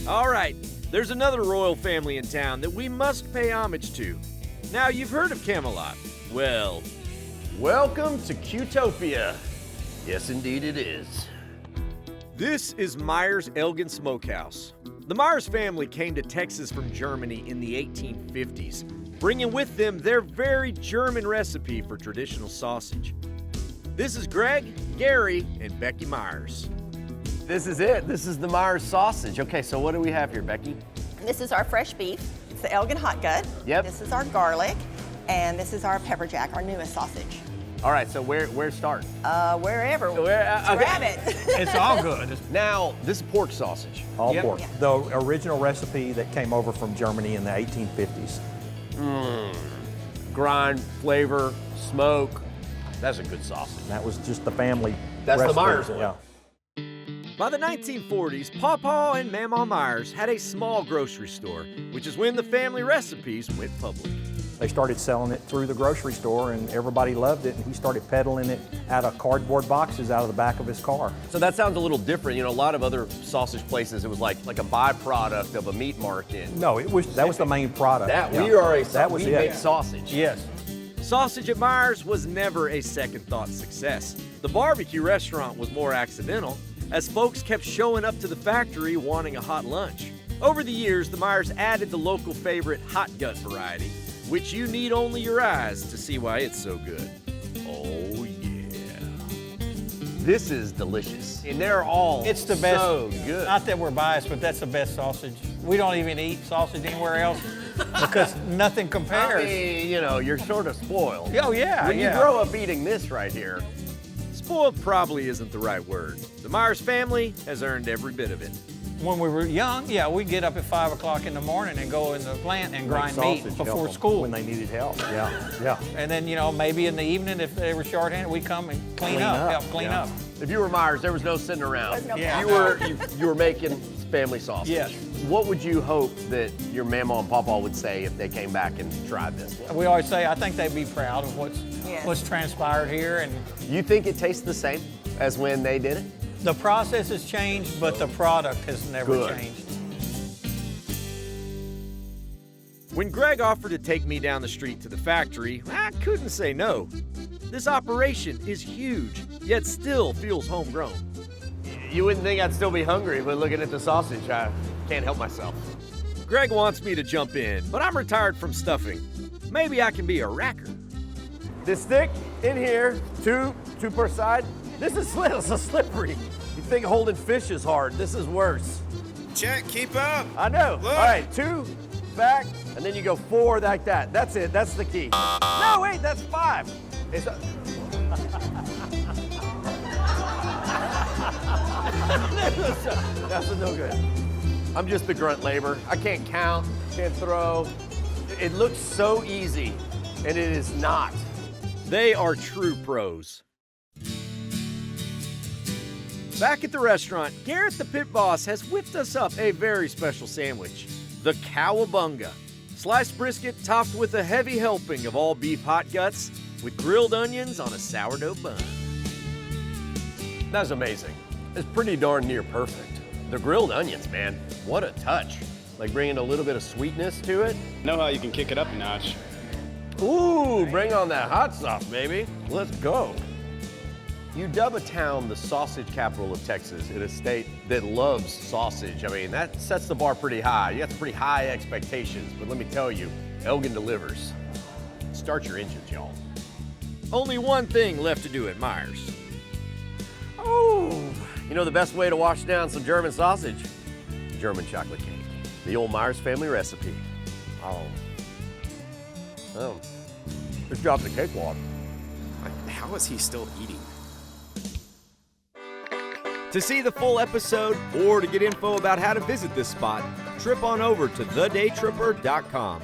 All right, there's another royal family in town that we must pay homage to. Now, you've heard of Camelot. Well, welcome to Qtopia. Yes, indeed it is. This is Meyers Elgin Smokehouse. The Meyers family came to Texas from Germany in the 1850s, bringing with them their very German recipe for traditional sausage. This is Greg, Gary, and Becky Meyers. This is it. This is the Meyers sausage. Okay, so what do we have here, Becky? This is our fresh beef. It's the Elgin hot gut. Yep. This is our garlic, and this is our pepper jack, our newest sausage. All right, so where start? Wherever. Okay. Grab it. It's all good. Now, this is pork sausage. All Yep. pork. Yeah. The original recipe that came over from Germany in the 1850s. Grind, flavor, smoke. That's a good sausage. And that was just the family That's the recipe. Meyers one. Yeah. By the 1940s, Papa and Mama Meyers had a small grocery store, which is when the family recipes went public. They started selling it through the grocery store, and everybody loved it, and he started peddling it out of cardboard boxes out of the back of his car. So that sounds a little different. You know, a lot of other sausage places, it was like a byproduct of a meat market. No, that was the main product. We make sausage. Yes. Sausage at Meyers was never a second thought success. The barbecue restaurant was more accidental, as folks kept showing up to the factory wanting a hot lunch. Over the years, the Meyers added the local favorite hot gut variety, which you need only your eyes to see why it's so good. Oh yeah. This is delicious. And they're all It's the best. so good. Not that we're biased, but that's the best sausage. We don't even eat sausage anywhere else because nothing I compares. mean, you know, you're sort of spoiled. Oh, yeah, When yeah. you grow up eating this right here, Spoiled probably isn't the right word. The Meyers family has earned every bit of it. When we were young, yeah, we'd get up at 5 o'clock in the morning and go in the plant and grind meat Sausage before helped them school. when they needed help. Yeah. And then, you know, maybe in the evening, if they were shorthanded, we'd come and clean up, help clean yeah. up. if you were Meyers, there was no sitting around. There's no Yeah. You were making family sausage. Yes. What would you hope that your mama and papa would say if they came back and tried this? We always say, I think they'd be proud of Yes. what's transpired here. And You think it tastes the same as when they did it? the process has changed, but the product has never Good. changed. When Greg offered to take me down the street to the factory, I couldn't say no. This operation is huge, yet still feels homegrown. You wouldn't think I'd still be hungry, but looking at the sausage, I can't help myself. Greg wants me to jump in, but I'm retired from stuffing. Maybe I can be a racker. This stick in here, two per side. This is slippery. You think holding fish is hard. This is worse. Check, keep up. I know. Look. All right, 2 back, and then you go 4 like that. That's it. That's the key. No, wait, that's 5. It's that's no good. I'm just the grunt labor. I can't count, can't throw. It looks so easy, and it is not. They are true pros. Back at the restaurant, Garrett the pit boss has whipped us up a very special sandwich, the Cowabunga. Sliced brisket topped with a heavy helping of all beef hot guts with grilled onions on a sourdough bun. That's amazing. It's pretty darn near perfect. The grilled onions, man, what a touch. Like bringing a little bit of sweetness to it. Know how you can kick it up a notch. Ooh, bring on that hot sauce, baby. Let's go. You dub a town the sausage capital of Texas in a state that loves sausage. I mean, that sets the bar pretty high. You got pretty high expectations, but let me tell you, Elgin delivers. Start your engines, y'all. Only one thing left to do at Meyers. Oh, you know the best way to wash down some German sausage? German chocolate cake. The old Meyers family recipe. Oh, just dropped the cakewalk. How is he still eating? To see the full episode or to get info about how to visit this spot, trip on over to thedaytripper.com.